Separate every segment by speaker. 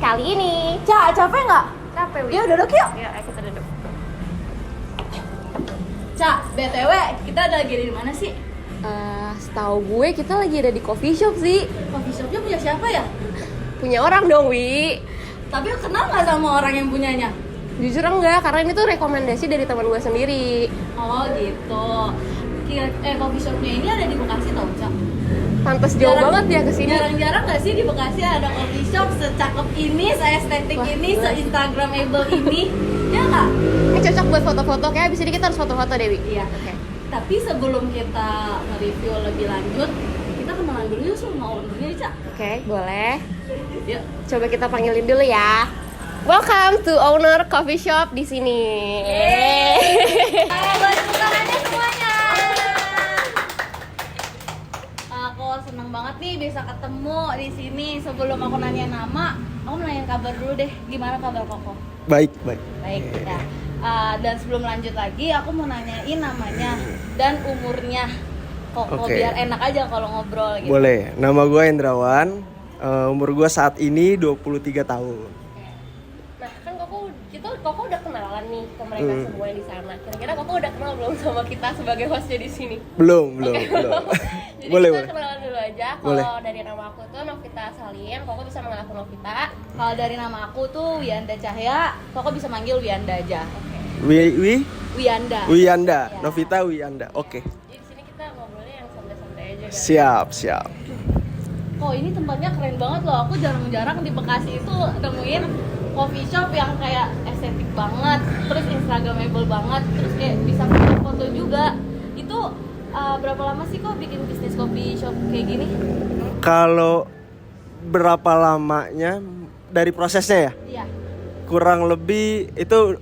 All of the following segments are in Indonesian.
Speaker 1: kali ini.
Speaker 2: Ca, capek nggak?
Speaker 1: Capek, Wi.
Speaker 2: Yuk duduk yuk.
Speaker 1: Ya, ayo kita duduk.
Speaker 2: Ca, BTW kita lagi di mana sih?
Speaker 1: Setahu gue kita lagi ada di coffee shop sih.
Speaker 2: Coffee shopnya punya siapa ya?
Speaker 1: Punya orang dong, Wi.
Speaker 2: Tapi lo kenal nggak sama orang yang punyanya?
Speaker 1: Jujur enggak, karena ini tuh rekomendasi dari teman gue sendiri.
Speaker 2: Oh gitu. Coffee shopnya ini ada di Bekasi tau, Ca?
Speaker 1: Pantes jauh banget ya kesini.
Speaker 2: Jarang nggak sih di Bekasi ada coffee shop secakep ini, seestetik
Speaker 1: Wah,
Speaker 2: ini,
Speaker 1: gila.
Speaker 2: se-instagramable ini. Ya nggak?
Speaker 1: Ini cocok buat foto-foto, kayak abis ini kita harus foto-foto, Dewi.
Speaker 2: Iya.
Speaker 1: Oke.
Speaker 2: Tapi sebelum kita nge-review lebih lanjut, kita kenalan dulu yuk sama ownernya, Ca.
Speaker 1: Oke, boleh.
Speaker 2: Yuk.
Speaker 1: Coba kita panggilin dulu ya. Welcome to owner coffee shop di sini.
Speaker 2: Buat bukanannya semuanya. Aku seneng banget nih bisa ketemu di sini. Sebelum aku nanya nama, aku mau nanya kabar dulu deh. Gimana kabar Koko?
Speaker 3: Baik.
Speaker 2: Baik, ya. Dan sebelum lanjut lagi, aku mau nanyain namanya dan umurnya Koko
Speaker 3: Oke.
Speaker 2: biar enak aja kalau ngobrol gitu.
Speaker 3: Boleh. Nama gue Hendrawan. Umur gue saat ini 23 tahun.
Speaker 1: Nah, kan Koko udah kenalan nih ke mereka semua yang di sana. Kira-kira Koko udah kenal belum sama kita sebagai hostnya di sini?
Speaker 3: Belum.
Speaker 1: Jadi
Speaker 3: Boleh,
Speaker 1: kita
Speaker 3: boleh.
Speaker 1: kenalan dulu aja.
Speaker 3: Boleh.
Speaker 1: Kalau dari nama aku tuh Novita Salim, Koko bisa manggil aku Novita.
Speaker 2: Kalau dari nama aku tuh Wiyanda Cahya, Koko bisa manggil Wiyanda aja.
Speaker 1: Oke.
Speaker 2: Wiyanda.
Speaker 3: Wiyanda.
Speaker 2: Ya.
Speaker 3: Novita Wiyanda. Oke.
Speaker 1: Jadi di sini kita ngobrolnya yang santai-santai aja kan.
Speaker 3: Siap.
Speaker 2: Oh ini tempatnya keren banget loh. Aku jarang-jarang di Bekasi itu nemuin coffee shop yang kayak estetik banget, terus instagramable banget, terus kayak bisa foto juga. Itu berapa lama sih kok bikin bisnis coffee shop kayak gini?
Speaker 3: Kalau berapa lamanya dari prosesnya ya?
Speaker 2: Iya.
Speaker 3: Kurang lebih itu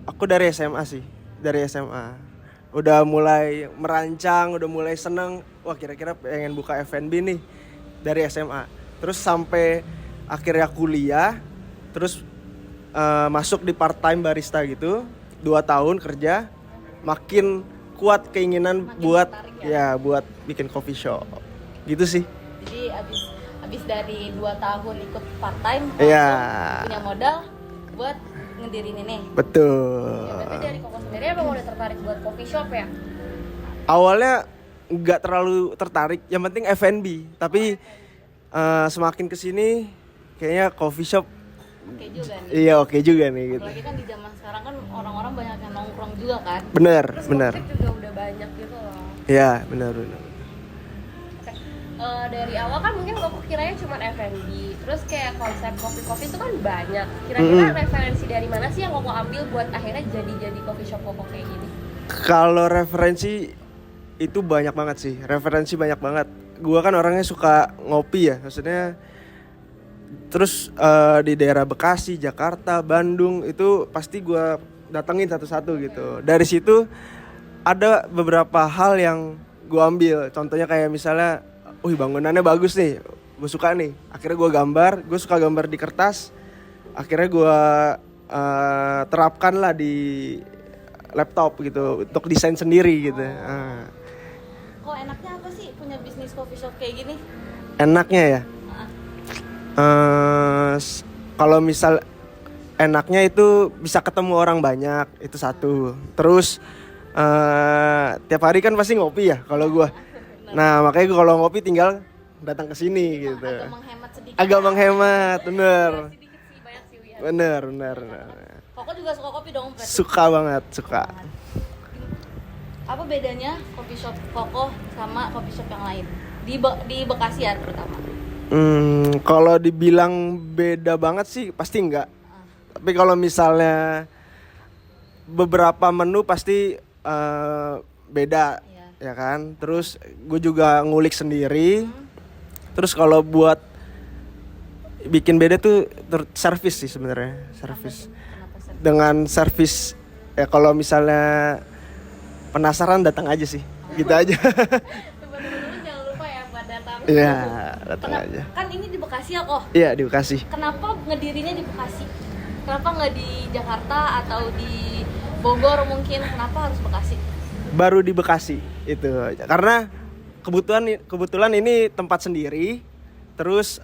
Speaker 3: aku dari SMA sih. Dari SMA. Udah mulai merancang, udah mulai seneng. Wah, kira-kira pengen buka F&B nih dari SMA. Terus sampai akhirnya kuliah, terus masuk di part time barista gitu. 2 tahun kerja, makin kuat keinginan
Speaker 2: Makin
Speaker 3: buat
Speaker 2: tertarik
Speaker 3: buat bikin coffee shop. Gitu sih.
Speaker 2: Jadi abis dari 2 tahun ikut part time,
Speaker 3: Iya.
Speaker 2: punya modal buat ngedirin ini.
Speaker 3: Betul.
Speaker 1: Ya, tapi dari Koko sendiri emang udah tertarik buat coffee shop ya?
Speaker 3: Awalnya nggak terlalu tertarik, yang penting F&B. Tapi semakin kesini kayaknya coffee shop
Speaker 2: Oke juga nih.
Speaker 3: iya oke juga nih gitu.
Speaker 2: Apalagi kan di zaman sekarang kan orang-orang banyak yang nongkrong juga kan.
Speaker 3: Bener.
Speaker 1: Terus konflik juga udah banyak gitu loh.
Speaker 3: Iya benar.
Speaker 1: Oke. Dari awal kan mungkin Koko kiranya cuma F&B. Terus kayak konsep kopi-kopi itu kan banyak. Kira-kira referensi dari mana sih yang Koko ambil buat akhirnya jadi coffee shop Koko kayak gini?
Speaker 3: Kalau referensi itu banyak banget sih. Referensi banyak banget. Gua kan orangnya suka ngopi ya, maksudnya. Terus di daerah Bekasi, Jakarta, Bandung itu pasti gua datengin satu-satu gitu. Dari situ ada beberapa hal yang gua ambil. Contohnya kayak misalnya, bangunannya bagus nih, gue suka nih. Akhirnya gue gue suka gambar di kertas. Akhirnya gue terapkan lah di laptop gitu untuk desain sendiri gitu.
Speaker 2: Kok enaknya apa sih punya bisnis coffee shop kayak gini?
Speaker 3: Enaknya ya. Kalau misal enaknya itu bisa ketemu orang banyak, itu satu. Terus tiap hari kan pasti ngopi ya kalau gue. Nah makanya gue kalau ngopi tinggal datang ke sini gitu.
Speaker 2: Agak menghemat sedikit.
Speaker 3: Agak menghemat, bener.
Speaker 1: Sedikit sih, banyak sih Wia.
Speaker 3: Bener.
Speaker 2: Koko juga suka kopi dong berarti.
Speaker 3: Suka banget, suka.
Speaker 2: Apa bedanya coffee shop Koko sama coffee shop yang lain? Di Bekasi ya terutama.
Speaker 3: Kalau dibilang beda banget sih pasti enggak. Tapi kalau misalnya beberapa menu pasti beda, ya kan. Terus gue juga ngulik sendiri. Terus kalau buat bikin beda tuh servis sih sebenarnya, servis.
Speaker 2: Kenapa sih?
Speaker 3: Dengan servis ya kalau misalnya penasaran datang aja sih, gitu aja.
Speaker 2: Teman-teman jangan lupa ya buat datang.
Speaker 3: Iya, datang aja.
Speaker 2: Kan ini di Bekasi ya kok.
Speaker 3: Iya, di Bekasi.
Speaker 2: Kenapa ngedirinya di Bekasi? Kenapa nggak di Jakarta atau di Bogor mungkin? Kenapa harus Bekasi?
Speaker 3: Baru di Bekasi itu, karena kebetulan ini tempat sendiri. Terus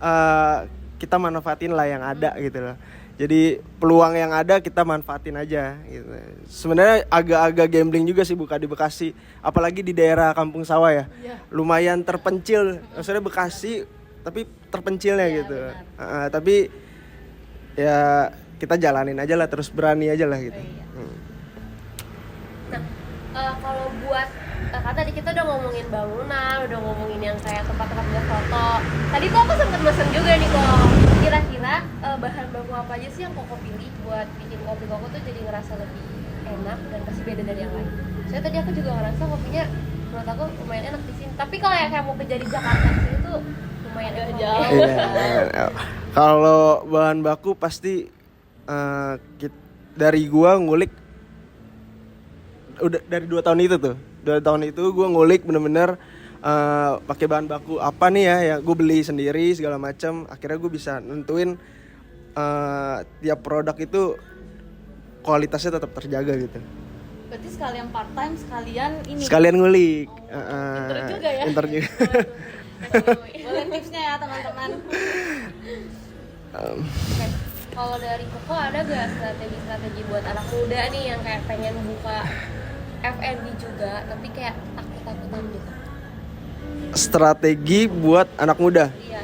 Speaker 3: kita manfaatin lah yang ada gitu loh. Jadi peluang yang ada kita manfaatin aja gitu. Sebenarnya agak-agak gambling juga sih buka di Bekasi, apalagi di daerah Kampung Sawah ya. Lumayan terpencil. Maksudnya Bekasi tapi terpencilnya gitu. Tapi ya kita jalanin aja lah, terus berani aja lah gitu.
Speaker 1: Nah, kalau buat kan tadi kita udah ngomongin bangunan, udah ngomongin yang kayak tempat-tempat buat foto. Tadi tuh aku sempet mesen juga nih kok. Kira-kira bahan baku apa aja sih yang Koko pilih buat bikin kopi Koko tuh jadi ngerasa lebih enak dan pasti beda dari yang lain. Soalnya tadi aku juga ngerasa kopinya menurut aku lumayan enak di sini. Tapi kalau yang kayak mau kerja di Jakarta sini tuh lumayan enak.
Speaker 2: jauh.
Speaker 3: Iya. Kalau bahan baku pasti dari gua ngulik udah dari 2 tahun itu tuh. 2 tahun itu gua ngulik bener-bener pakai bahan baku apa nih ya gue beli sendiri segala macam. Akhirnya gue bisa nentuin tiap produk itu kualitasnya tetap terjaga gitu.
Speaker 2: Berarti sekalian part time, sekalian ini.
Speaker 3: Sekalian ngulik.
Speaker 2: Pinter juga ya.
Speaker 3: Pinter juga.
Speaker 2: Boleh tipsnya ya teman-teman.
Speaker 1: Oke. Kalau dari Koko ada gak strategi-strategi buat anak muda nih yang kayak pengen buka F&B juga tapi kayak takut-takutan gitu?
Speaker 3: Strategi buat anak muda.
Speaker 1: Iya.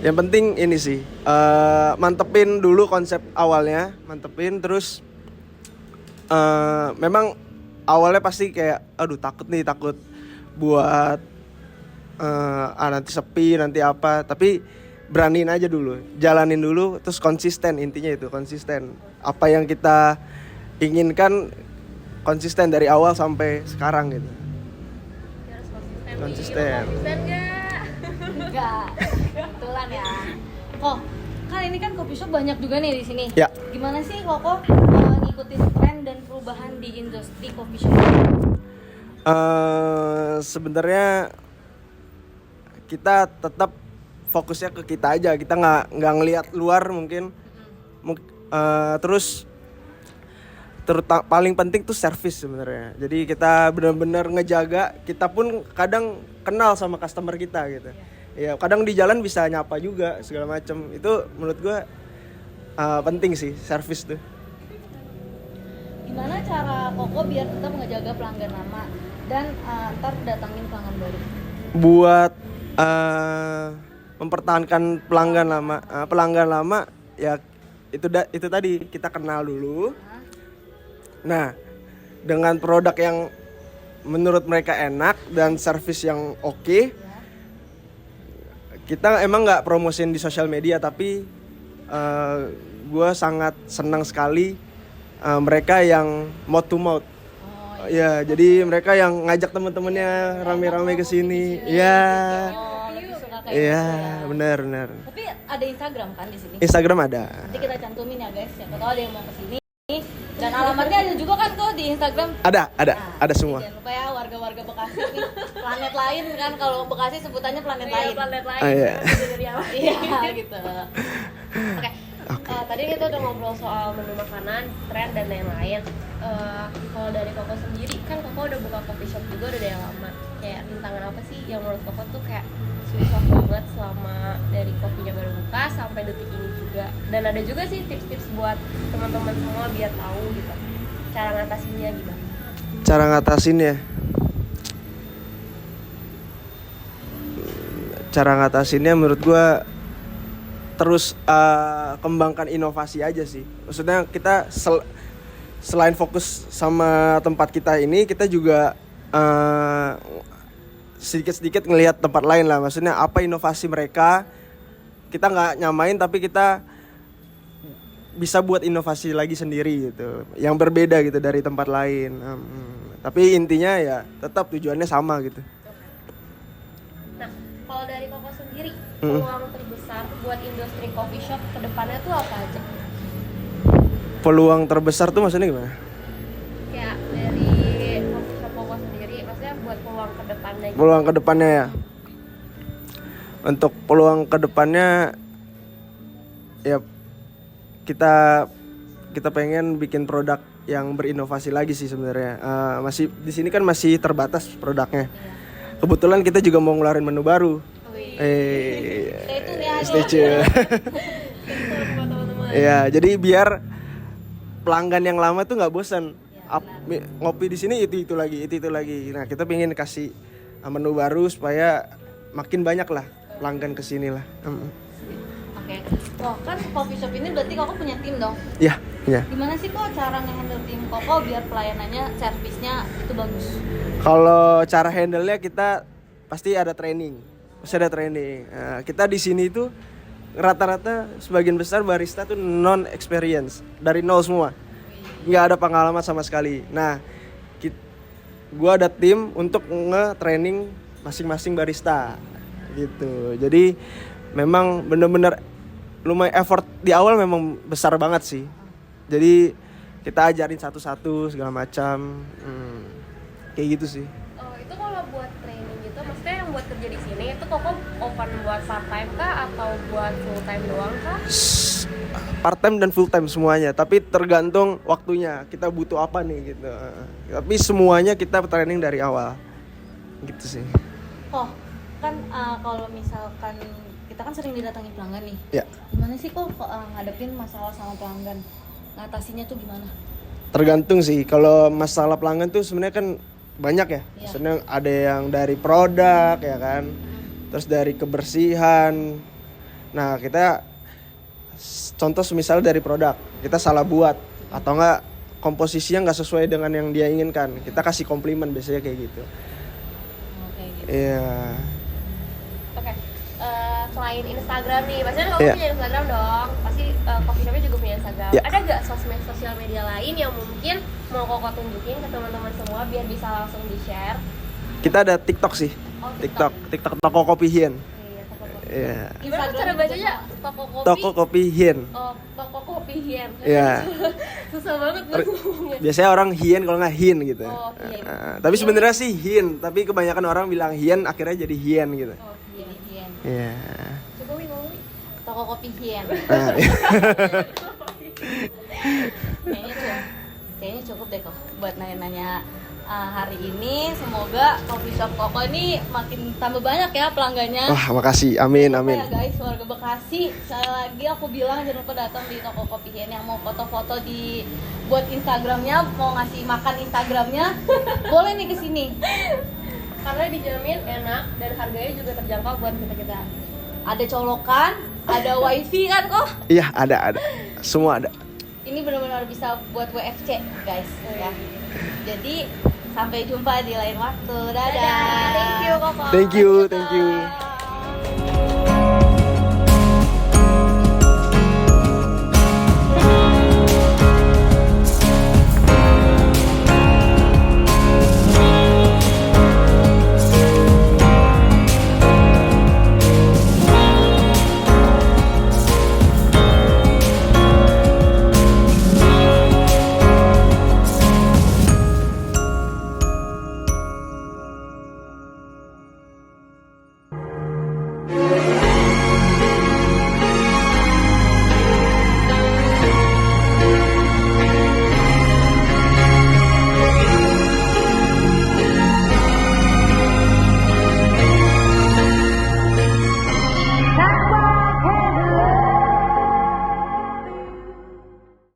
Speaker 3: Yang penting ini sih, mantepin dulu konsep awalnya, terus memang awalnya pasti kayak, aduh takut buat nanti sepi, nanti apa, tapi beraniin aja dulu, jalanin dulu, terus konsisten, intinya itu konsisten. Apa yang kita inginkan konsisten dari awal sampai sekarang gitu.
Speaker 1: Ya, harus konsisten.
Speaker 3: Konsisten.
Speaker 1: Konsisten gak?
Speaker 2: Enggak. Kebetulan ya. Kok, kan ini kan coffee shop banyak juga nih di sini.
Speaker 3: Ya.
Speaker 2: Gimana sih Koko ngikutin tren dan perubahan di industri coffee shop?
Speaker 3: Sebenarnya kita tetap fokusnya ke kita aja, kita nggak ngelihat luar mungkin. Terus paling penting tuh service sebenarnya. Jadi kita benar-benar ngejaga, kita pun kadang kenal sama customer kita gitu. Ya kadang di jalan bisa nyapa juga segala macam. Itu menurut gua penting sih service tuh.
Speaker 2: Gimana cara Koko biar tetap ngejaga pelanggan lama dan ntar datangin pelanggan baru?
Speaker 3: Buat mempertahankan pelanggan lama ya itu tadi kita kenal dulu. Nah, dengan produk yang menurut mereka enak dan service yang oke, kita emang nggak promosin di sosial media, tapi gue sangat senang sekali mereka yang mouth to mouth. Ya, jadi mereka yang ngajak teman-temannya rame-rame ke sini. Ya. Iya, benar.
Speaker 2: Tapi ada Instagram kan di sini?
Speaker 3: Instagram ada.
Speaker 2: Nanti kita cantumin ya guys, siapa tahu ada yang mau kesini. Dan alamatnya ada juga kan kok di Instagram?
Speaker 3: Ada semua.
Speaker 2: Jangan lupa ya warga-warga Bekasi nih, planet lain kan, kalau Bekasi sebutannya planet lain.
Speaker 1: Planet lain.
Speaker 3: Iya.
Speaker 1: Dari awal.
Speaker 2: Iya gitu.
Speaker 1: Oke. Tadi kita udah ngobrol soal menu makanan, tren dan lain-lain. Kalau dari Koko sendiri kan Koko udah buka coffee shop juga udah yang lama. Kayak rintangan apa sih yang menurut Koko tuh kayak susah banget selama dari kopinya baru buka sampai detik ini juga. Dan ada juga sih tips-tips buat teman-teman semua biar tahu gitu cara ngatasinnya gimana.
Speaker 3: Cara ngatasinnya. Cara ngatasinnya menurut gua terus kembangkan inovasi aja sih. Maksudnya kita selain fokus sama tempat kita ini, kita juga sedikit-sedikit ngelihat tempat lain lah. Maksudnya apa inovasi mereka, kita nggak nyamain tapi kita bisa buat inovasi lagi sendiri gitu, yang berbeda gitu dari tempat lain. Tapi intinya ya tetap tujuannya sama gitu.
Speaker 1: Nah, kalau dari Koko sendiri, peluang terbesar buat industri coffee shop ke depannya tuh apa aja?
Speaker 3: Peluang terbesar tuh maksudnya gimana?
Speaker 1: Kayak dari coffee shop Koko sendiri, maksudnya buat peluang ke depannya gitu.
Speaker 3: Peluang ke depannya ya. Untuk peluang ke depannya ya kita pengen bikin produk yang berinovasi lagi sih sebenarnya. Masih di sini kan masih terbatas produknya. Kebetulan kita juga mau ngeluarin menu baru.
Speaker 2: Stay tune ya
Speaker 3: Stay tune.
Speaker 1: Buat teman-teman.
Speaker 3: Iya, jadi biar pelanggan yang lama tuh nggak bosan. Ngopi di sini itu lagi. Nah, kita pengen kasih menu baru supaya makin banyak lah pelanggan kesini lah.
Speaker 2: Oke. Wah, kan coffee shop ini berarti Koko punya tim dong.
Speaker 3: Iya.
Speaker 2: Gimana sih kok cara nge-handle tim Koko biar pelayanannya, servisnya itu bagus?
Speaker 3: Kalau cara handle-nya kita pasti ada training. Nah, kita di sini tuh rata-rata sebagian besar barista tuh non experience, dari nol semua. Nggak ada pengalaman sama sekali. Nah, gua ada tim untuk nge-training masing-masing barista gitu. Jadi memang bener-bener lumayan effort di awal memang besar banget sih. Jadi kita ajarin satu-satu segala macam. Kayak gitu sih.
Speaker 1: Oh, itu kalau buat training gitu, maksudnya yang buat kerja di sini itu Koko open buat part time kah atau buat full time doang kah?
Speaker 3: Part time dan full time semuanya, tapi tergantung waktunya kita butuh apa nih gitu. Tapi semuanya kita training dari awal gitu sih.
Speaker 2: Oh, kan kalau misalkan kita kan sering didatangi pelanggan nih.
Speaker 3: Ya,
Speaker 2: Gimana sih kok ngadepin masalah sama pelanggan? Ngatasinya tuh gimana?
Speaker 3: tergantung sih. Kalau masalah pelanggan tuh sebenarnya kan banyak ya.
Speaker 2: Iya.
Speaker 3: Maksudnya ada yang dari produk ya kan, terus dari kebersihan. Nah, kita contoh semisal dari produk kita salah buat atau enggak komposisinya nggak sesuai dengan yang dia inginkan, kita kasih komplimen biasanya kayak gitu.
Speaker 2: Oke gitu.
Speaker 3: Iya.
Speaker 1: Oke. Selain Instagram nih, pastinya Koko
Speaker 3: Iya.
Speaker 1: punya Instagram dong. Pasti coffee shopnya juga punya Instagram.
Speaker 3: Iya.
Speaker 1: Ada gak sosial media lain yang mungkin mau Koko tunjukin ke teman-teman semua biar bisa langsung di-share?
Speaker 3: Kita ada TikTok sih.
Speaker 1: Oh,
Speaker 3: TikTok Toko Kopi Hien.
Speaker 1: Iya, Toko Kopi.
Speaker 3: Iya.
Speaker 1: Gimana tuh cara bacanya? Toko Kopi?
Speaker 3: Toko Kopi Hien.
Speaker 1: Oh, Toko Kopi Hien.
Speaker 3: Iya.
Speaker 1: Susah banget buat ngomongnya.
Speaker 3: Biasanya orang Hien kalau nggak Hin gitu.
Speaker 1: Oh, Hien.
Speaker 3: Tapi sebenarnya sih Hin, tapi kebanyakan orang bilang Hien akhirnya jadi Hien gitu.
Speaker 1: Oh,
Speaker 2: Jadi
Speaker 1: Hien.
Speaker 2: Hien.
Speaker 3: Iya.
Speaker 1: Coba Wi ngomong Wi.
Speaker 2: Toko kopi Hien.
Speaker 3: Nah,
Speaker 2: Kayaknya cukup deh kok buat nanya-nanya hari ini. Semoga coffee shop Koko ini makin tambah banyak ya pelanggannya.
Speaker 3: wah, makasih. Amin,
Speaker 2: Jangan lupa
Speaker 3: amin.
Speaker 2: ya guys, warga Bekasi, sekali lagi aku bilang jangan lupa datang di toko kopi Hien yang mau foto-foto di buat Instagramnya, mau ngasih makan Instagramnya, boleh nih kesini.
Speaker 1: Karena dijamin enak dan harganya juga terjangkau buat kita-kita.
Speaker 2: Ada colokan, ada wifi kan kok.
Speaker 3: Iya, ada. Semua ada.
Speaker 2: Ini benar-benar bisa buat WFC guys ya. Jadi sampai jumpa di lain waktu. Dadah.
Speaker 1: Thank you Koko.
Speaker 3: Thank you.
Speaker 2: Bye.